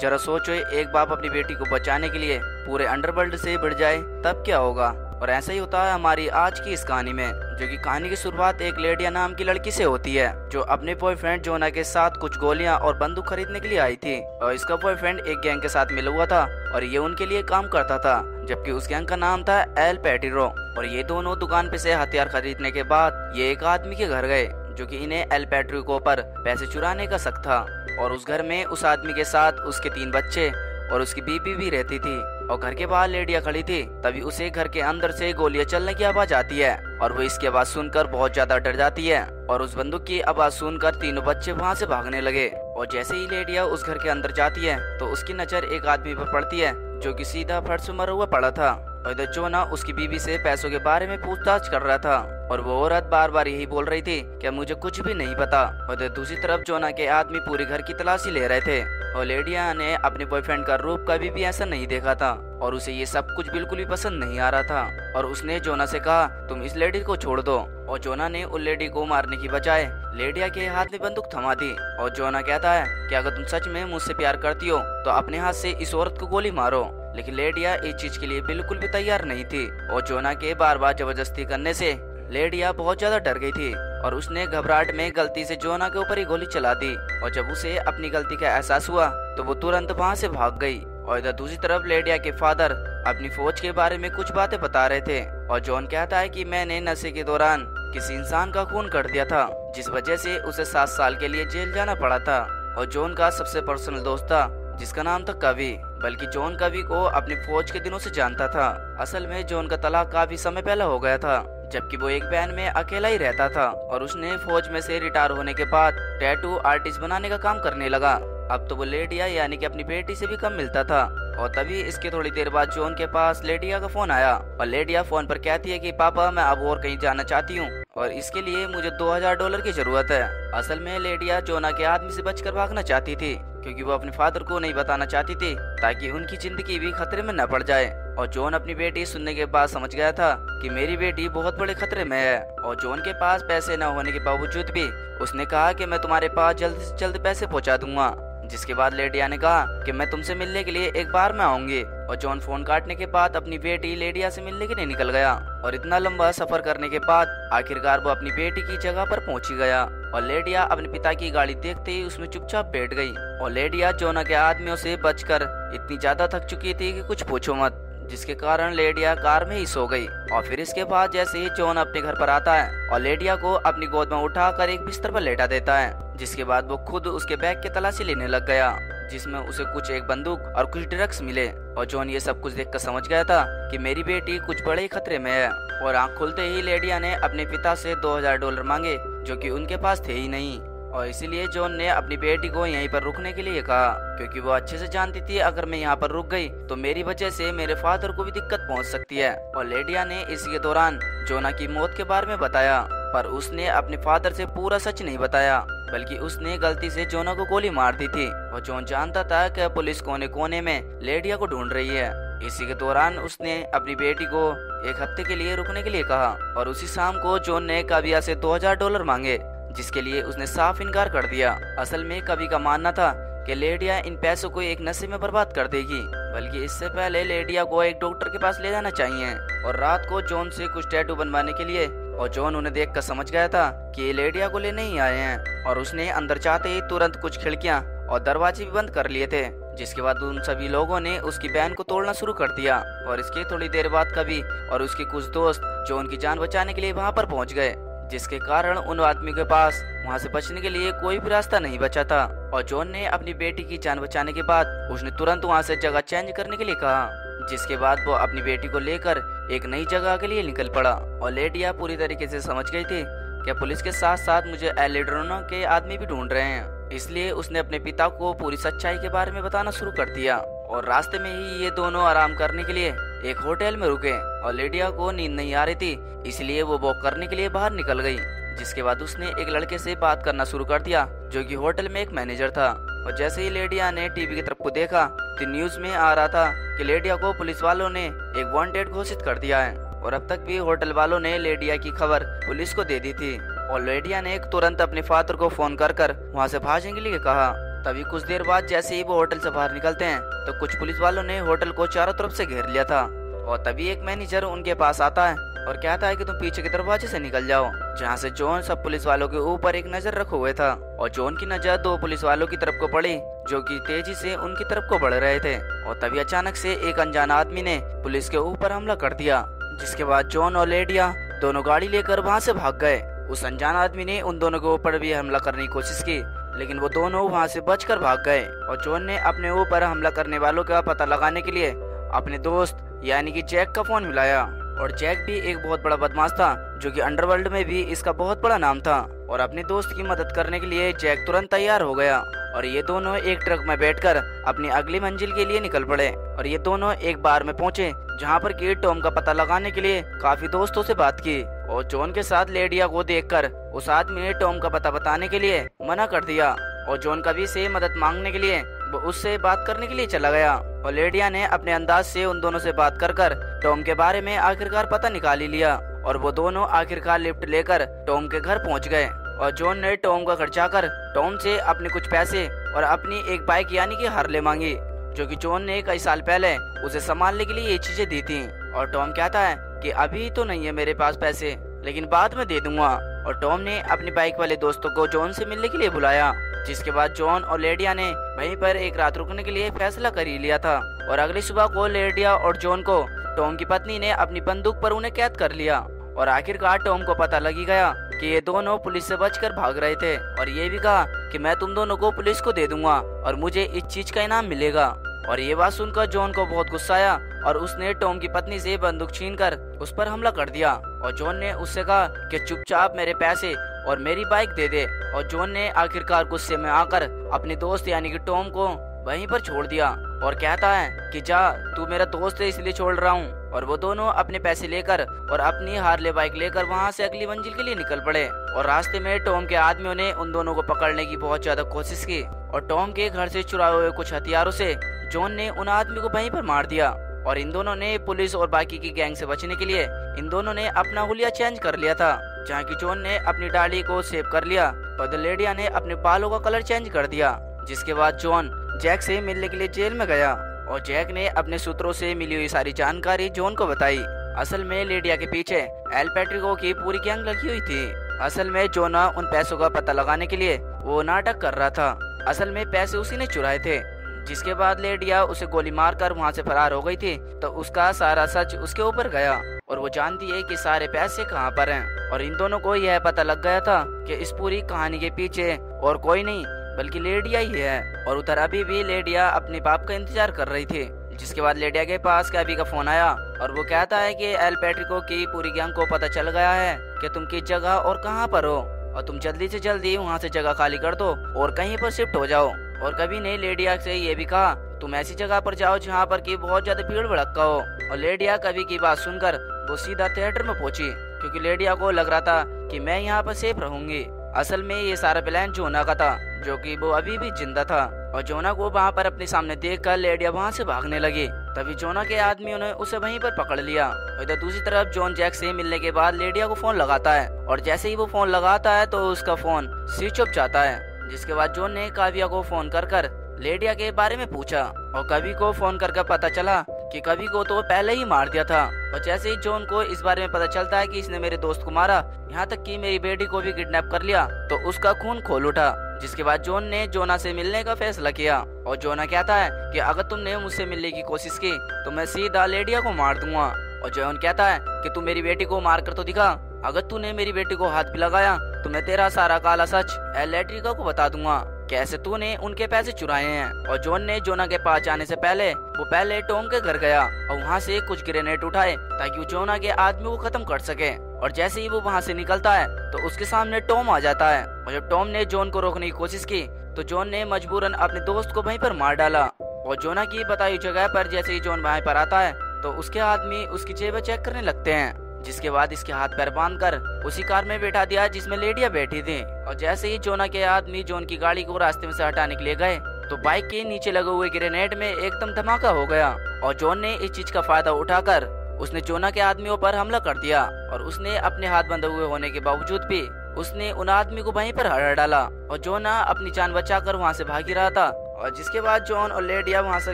जरा सोचो, एक बाप अपनी बेटी को बचाने के लिए पूरे अंडरवर्ल्ड से भिड़ जाए तब क्या होगा। और ऐसा ही होता है हमारी आज की इस कहानी में, जो कि कहानी की शुरुआत एक लेडिया नाम की लड़की से होती है, जो अपने बॉयफ्रेंड जोना के साथ कुछ गोलियां और बंदूक खरीदने के लिए आई थी। और इसका बॉयफ्रेंड एक गैंग के साथ मिला हुआ था और ये उनके लिए काम करता था, जबकि उस गैंग का नाम था एल पैटिरो। और ये दोनों दुकान पे से हथियार खरीदने के बाद ये एक आदमी के घर गए, जो कि इन्हें एल पैट्रिको पर पैसे चुराने का शक था। और उस घर में उस आदमी के साथ उसके 3 बच्चे और उसकी बीबी भी रहती थी। और घर के बाहर लेडिया खड़ी थी, तभी उसे घर के अंदर से गोलियां चलने की आवाज आती है और वो इसकी आवाज सुनकर बहुत ज्यादा डर जाती है। और उस बंदूक की आवाज सुनकर तीनों बच्चे वहां से भागने लगे। और जैसे ही लेडिया उस घर के अंदर जाती है तो उसकी नजर एक आदमी पर पड़ती है, जो कि सीधा फर्श में मरा हुआ पड़ा था। और इधर जोना उसकी बीबी से पैसों के बारे में पूछताछ कर रहा था और वो औरत बार बार यही बोल रही थी कि मुझे कुछ भी नहीं पता। और इधर दूसरी तरफ जोना के आदमी पूरे घर की तलाशी ले रहे थे और लेडिया ने अपने बॉयफ्रेंड का रूप कभी भी ऐसा नहीं देखा था और उसे ये सब कुछ बिल्कुल भी पसंद नहीं आ रहा था। और उसने जोना से कहा, तुम इस लेडी को छोड़ दो। और जोना ने उस लेडी को मारने की बजाय लेडिया के हाथ में बंदूक थमा दी। और जोना कहता है कि अगर तुम सच में मुझसे प्यार करती हो तो अपने हाथ से इस औरत को गोली मारो। लेकिन लेडिया इस चीज के लिए बिल्कुल भी तैयार नहीं थी और जोना के बार बार जबरदस्ती करने से लेडिया बहुत ज्यादा डर गई थी और उसने घबराहट में गलती से जोना के ऊपर ही गोली चला दी। और जब उसे अपनी गलती का एहसास हुआ तो वो तुरंत वहाँ से भाग गई। और इधर दूसरी तरफ लेडिया के फादर अपनी फौज के बारे में कुछ बातें बता रहे थे और जॉन कहता है कि मैंने नशे के दौरान किसी इंसान का खून कर दिया था, जिस वजह से उसे 7 साल के लिए जेल जाना पड़ा था। और जॉन का सबसे पर्सनल दोस्त था जिसका नाम था कवि, बल्कि जॉन कवि को अपनी फौज के दिनों से जानता था। असल में जॉन का तलाक काफी समय पहले हो गया था, जबकि वो एक वैन में अकेला ही रहता था और उसने फौज में से रिटायर होने के बाद टैटू आर्टिस्ट बनाने का काम करने लगा। अब तो वो लेडिया यानी कि अपनी बेटी से भी कम मिलता था। और तभी इसके थोड़ी देर बाद जॉन के पास लेडिया का फोन आया और लेडिया फोन पर कहती है कि पापा मैं अब और कहीं जाना चाहती हूँ और इसके लिए मुझे $2000 की जरूरत है। असल में लेडिया जोना के आदमी से बचकर भागना चाहती थी, क्योंकि वो अपने फादर को नहीं बताना चाहती थी ताकि उनकी जिंदगी भी खतरे में न पड़ जाए। और जॉन अपनी बेटी सुनने के बाद समझ गया था कि मेरी बेटी बहुत बड़े खतरे में है। और जॉन के पास पैसे न होने के बावजूद भी उसने कहा कि मैं तुम्हारे पास जल्द से जल्द पैसे पहुंचा दूंगा। जिसके बाद लेडिया ने कहा कि मैं तुमसे मिलने के लिए एक बार में आऊंगी। और जॉन फोन काटने के बाद अपनी बेटी लेडिया से मिलने के लिए निकल गया। और इतना लंबा सफर करने के बाद आखिरकार वो अपनी बेटी की जगह पर पहुंच गया। और लेडिया अपने पिता की गाड़ी देखते ही उसमें चुपचाप बैठ गई। और लेडिया जोना के आदमियों से बचकर इतनी ज्यादा थक चुकी थी कि कुछ पूछो मत, जिसके कारण लेडिया कार में ही सो गई। और फिर इसके बाद जैसे ही जॉन अपने घर पर आता है और लेडिया को अपनी गोद में उठाकर एक बिस्तर पर लेटा देता है, जिसके बाद वो खुद उसके बैग की तलाशी लेने लग गया, जिसमें उसे एक बंदूक और कुछ ड्रग्स मिले। और जॉन ये सब कुछ देखकर समझ गया था कि मेरी बेटी कुछ बड़े ही खतरे में है। और आंख खुलते ही लेडिया ने अपने पिता से $2000 मांगे, जो कि उनके पास थे ही नहीं। और इसीलिए जॉन ने अपनी बेटी को यहीं पर रुकने के लिए कहा, क्योंकि वो अच्छे से जानती थी अगर मैं यहाँ पर रुक गई तो मेरी वजह से मेरे फादर को भी दिक्कत पहुँच सकती है। और लेडिया ने इसी के दौरान जोना की मौत के बारे में बताया, पर उसने अपने फादर से पूरा सच नहीं बताया, बल्कि उसने गलती से जोना को गोली मार दी थी। और जॉन जानता था कि पुलिस कोने कोने में लेडिया को ढूंढ रही है। इसी के दौरान उसने अपनी बेटी को 1 हफ्ते के लिए रुकने के लिए कहा। और उसी शाम को जॉन ने कविया से $2000 मांगे, जिसके लिए उसने साफ इनकार कर दिया। असल में कवि का मानना था कि लेडिया इन पैसों को एक नशे में बर्बाद कर देगी, बल्कि इससे पहले लेडिया को एक डॉक्टर के पास ले जाना चाहिए। और रात को जॉन से कुछ टैटू बनवाने के लिए, और जॉन उन्हें देखकर समझ गया था कि ये लेडिया को लेने ही आए हैं। और उसने अंदर जाते ही तुरंत कुछ खिड़कियां और दरवाजे भी बंद कर लिए थे, जिसके बाद उन सभी लोगों ने उसकी बहन को तोड़ना शुरू कर दिया। और इसके थोड़ी देर बाद कवि और उसके कुछ दोस्त जॉन की जान बचाने के लिए वहाँ पर पहुँच गए, जिसके कारण उन आदमियों के पास वहाँ से बचने के लिए कोई भी रास्ता नहीं बचा था। और जॉन ने अपनी बेटी की जान बचाने के बाद उसने तुरंत वहाँ से जगह चेंज करने के लिए कहा, जिसके बाद वो अपनी बेटी को लेकर एक नई जगह के लिए निकल पड़ा। और लेडिया पूरी तरीके से समझ गई थी कि पुलिस के साथ साथ मुझे एलेड्रोना के आदमी भी ढूंढ रहे हैं, इसलिए उसने अपने पिता को पूरी सच्चाई के बारे में बताना शुरू कर दिया। और रास्ते में ही ये दोनों आराम करने के लिए एक होटल में रुके और लेडिया को नींद नहीं आ रही थी, इसलिए वो वॉक करने के लिए बाहर निकल गई। जिसके बाद उसने एक लड़के से बात करना शुरू कर दिया, जो कि होटल में एक मैनेजर था। और जैसे ही लेडिया ने टीवी की तरफ को देखा तो न्यूज में आ रहा था कि लेडिया को पुलिस वालों ने एक वांटेड घोषित कर दिया है। और अब तक भी होटल वालों ने लेडिया की खबर पुलिस को दे दी थी। और लेडिया ने तुरंत अपने फादर को फोन कर वहाँ से भागने के लिए कहा। तभी कुछ देर बाद जैसे ही वो होटल से बाहर निकलते हैं तो कुछ पुलिस वालों ने होटल को चारों तरफ से घेर लिया था। और तभी एक मैनेजर उनके पास आता है और कहता है कि तुम पीछे के दरवाजे से निकल जाओ, जहाँ से जॉन सब पुलिस वालों के ऊपर एक नजर रखे हुए था। और जॉन की नजर दो पुलिस वालों की तरफ को पड़ी जो कि तेजी से उनकी तरफ को बढ़ रहे थे। और तभी अचानक से एक अनजान आदमी ने पुलिस के ऊपर हमला कर दिया, जिसके बाद जॉन और लेडिया दोनों गाड़ी लेकर वहाँ से भाग गए। उस अनजान आदमी ने उन दोनों के ऊपर भी हमला करने की कोशिश की, लेकिन वो दोनों वहाँ से बचकर भाग गए। और जॉन ने अपने ऊपर हमला करने वालों का पता लगाने के लिए अपने दोस्त यानी कि जैक का फोन मिलाया। और जैक भी एक बहुत बड़ा बदमाश था जो कि अंडरवर्ल्ड में भी इसका बहुत बड़ा नाम था। और अपने दोस्त की मदद करने के लिए जैक तुरंत तैयार हो गया और ये दोनों एक ट्रक में बैठकर अपनी अगली मंजिल के लिए निकल पड़े। और ये दोनों एक बार में पहुंचे जहां पर कि टॉम का पता लगाने के लिए काफी दोस्तों से बात की। और जॉन के साथ लेडिया को देखकर उस आदमी ने टॉम का पता बताने के लिए मना कर दिया। और जॉन कभी से मदद मांगने के लिए वो उससे बात करने के लिए चला गया। और लेडिया ने अपने अंदाज से उन दोनों से बात कर टॉम के बारे में आखिरकार पता निकाल ही लिया। और वो दोनों आखिरकार लिफ्ट लेकर टॉम के घर पहुंच गए। और जॉन ने टॉम का घर जाकर टॉम से अपने कुछ पैसे और अपनी एक बाइक यानी कि हार्ले मांगी, जो कि जॉन ने कई साल पहले उसे संभालने के लिए ये चीजें दी थी। और टॉम कहता है कि अभी तो नहीं है मेरे पास पैसे, लेकिन बाद में दे दूंगा। और टॉम ने अपनी बाइक वाले दोस्तों को जॉन से मिलने के लिए बुलाया, जिसके बाद जॉन और लेडिया ने वहीं पर एक रात रुकने के लिए फैसला कर ही लिया था। और अगली सुबह को लेडिया और जॉन को टॉम की पत्नी ने अपनी बंदूक पर उन्हें कैद कर लिया। और आखिरकार टॉम को पता लगी गया कि ये दोनों पुलिस से बचकर भाग रहे थे। और ये भी कहा कि मैं तुम दोनों को पुलिस को दे दूंगा और मुझे इस चीज का इनाम मिलेगा। और ये बात सुनकर जॉन को बहुत गुस्सा आया और उसने टॉम की पत्नी से बंदूक छीनकर उस पर हमला कर दिया। और जॉन ने उससे कहा कि चुपचाप मेरे पैसे और मेरी बाइक दे दे। और जॉन ने आखिरकार गुस्से में आकर अपने दोस्त यानी कि टॉम को वहीं पर छोड़ दिया और कहता है कि जा, तू मेरा दोस्त है इसलिए छोड़ रहा हूँ। और वो दोनों अपने पैसे लेकर और अपनी हार्ले बाइक लेकर वहाँ से अगली मंजिल के लिए निकल पड़े। और रास्ते में टॉम के आदमियों ने उन दोनों को पकड़ने की बहुत ज्यादा कोशिश की। और टॉम के घर से चुराए हुए कुछ हथियारों से जॉन ने उन आदमी को वहीं पर मार दिया। और इन दोनों ने पुलिस और बाकी की गैंग से बचने के लिए इन दोनों ने अपना हुलिया चेंज कर लिया था, जहाँ की जॉन ने अपनी दाढ़ी को सेव कर लिया और लेडिया ने अपने बालों का कलर चेंज कर दिया। जिसके बाद जॉन जैक से मिलने के लिए जेल में गया और जैक ने अपने सूत्रों से मिली हुई सारी जानकारी जॉन को बताई। असल में लेडिया के पीछे एल पैट्रिको की पूरी गैंग लगी हुई थी। असल में जोना उन पैसों का पता लगाने के लिए वो नाटक कर रहा था। असल में पैसे उसी ने चुराए थे। जिसके बाद लेडिया उसे गोली मारकर वहाँ से फरार हो गई थी, तो उसका सारा सच उसके ऊपर गया और वो जानती है कि सारे पैसे कहाँ पर हैं। और इन दोनों को यह पता लग गया था कि इस पूरी कहानी के पीछे और कोई नहीं बल्कि लेडिया ही है। और उधर अभी भी लेडिया अपने बाप का इंतजार कर रही थी। जिसके बाद लेडिया के पास कैबी का फोन आया और वो कहता है कि एल पैट्रिको की पूरी गैंग को पता चल गया है कि तुम किस जगह और कहाँ पर हो और तुम जल्दी से जल्दी वहाँ से जगह खाली कर दो और कहीं पर शिफ्ट हो जाओ। और कभी ने लेडिया से ये भी कहा तुम ऐसी जगह पर जाओ जहाँ पर की बहुत ज्यादा भीड़ भड़का हो। और लेडिया कभी की बात सुनकर वो सीधा थिएटर में पहुंची, क्योंकि लेडिया को लग रहा था कि मैं यहाँ पर सेफ रहूंगी। असल में ये सारा प्लान जोना का था, जो कि वो अभी भी जिंदा था। और जोना को वहाँ पर अपने सामने देखकर लेडिया वहाँ से भागने लगी। तभी जोना के आदमियों ने उसे वहीं पर पकड़ लिया। इधर दूसरी तरफ जॉन जैक से मिलने के बाद लेडिया को फोन लगाता है और जैसे ही वो फोन लगाता है तो उसका फोन स्विच ऑफ जाता है। जिसके बाद जॉन ने काव्या को फोन कर लेडिया के बारे में पूछा और कवि को फोन करके पता चला कि कवि को तो पहले ही मार दिया था। और जैसे ही जॉन को इस बारे में पता चलता है कि इसने मेरे दोस्त को मारा, यहाँ तक कि मेरी बेटी को भी किडनैप कर लिया, तो उसका खून खोल उठा। जिसके बाद जॉन ने जोना से मिलने का फैसला किया और जोना कहता है कि अगर तुमने मुझसे मिलने की कोशिश की तो मैं सीधा लेडिया को मार दूंगा। और जॉन कहता है कि तू मेरी बेटी को मार कर तो दिखा, अगर तूने मेरी बेटी को हाथ भी लगाया तो मैं तेरा सारा काला सच एल पैट्रिको को बता दूंगा कैसे तूने उनके पैसे चुराए हैं। और जॉन ने जोना के पास जाने से पहले वो पहले टॉम के घर गया और वहाँ से कुछ ग्रेनेड उठाए ताकि वो जोना के आदमी को खत्म कर सके। और जैसे ही वो वहाँ से निकलता है तो उसके सामने टॉम आ जाता है। और जब टॉम ने जॉन को रोकने की कोशिश की तो जॉन ने मजबूरन अपने दोस्त को वहीं पर मार डाला। और जोना की बताई जगह पर जैसे ही जॉन वहीं पर आता है तो उसके आदमी उसकी जेब चेक करने लगते हैं। जिसके बाद इसके हाथ पैर बांधकर उसी कार में बैठा दिया जिसमें लेडिया बैठी थी। और जैसे ही जोना के आदमी जॉन की गाड़ी को रास्ते में से हटाने के लिए गए तो बाइक के नीचे लगे हुए ग्रेनेड में एकदम धमाका हो गया। और जॉन ने इस चीज का फायदा उठाकर उसने जोना के आदमियों पर हमला कर दिया। और उसने अपने हाथ बंधे हुए होने के बावजूद भी उसने उन आदमी को वहीं पर हरा डाला और जोना अपनी जान बचाकर वहां से भाग ही रहा था। और जिसके बाद जॉन और लेडिया वहां से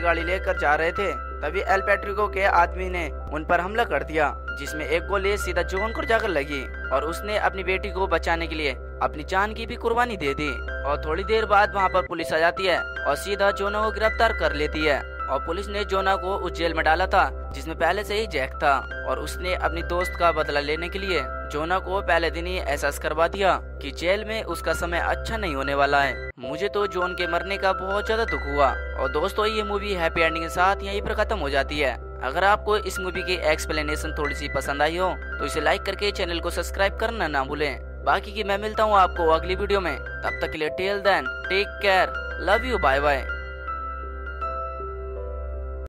गाड़ी लेकर जा रहे थे, तभी एल पेट्रिको के आदमी ने उन पर हमला कर दिया, जिसमें एक गोली सीधा जॉन को जाकर लगी और उसने अपनी बेटी को बचाने के लिए अपनी जान की भी कुर्बानी दे दी। और थोड़ी देर बाद वहां पर पुलिस आ जाती है और सीधा जोना को गिरफ्तार कर लेती है। और पुलिस ने जोना को उस जेल में डाला था जिसमें पहले से ही जैक था, और उसने अपनी दोस्त का बदला लेने के लिए जोना को पहले दिन ही एहसास करवा दिया कि जेल में उसका समय अच्छा नहीं होने वाला है। मुझे तो जॉन के मरने का बहुत ज्यादा दुख हुआ। और दोस्तों, ये मूवी हैप्पी एंडिंग के साथ यहीं पर खत्म हो जाती है। अगर आपको इस मूवी की एक्सप्लेनेशन थोड़ी सी पसंद आई हो तो इसे लाइक करके चैनल को सब्सक्राइब करना ना भूलें। बाकी की मैं मिलता हूँ आपको अगली वीडियो में, तब तक के लिए till then take care, love you, bye bye.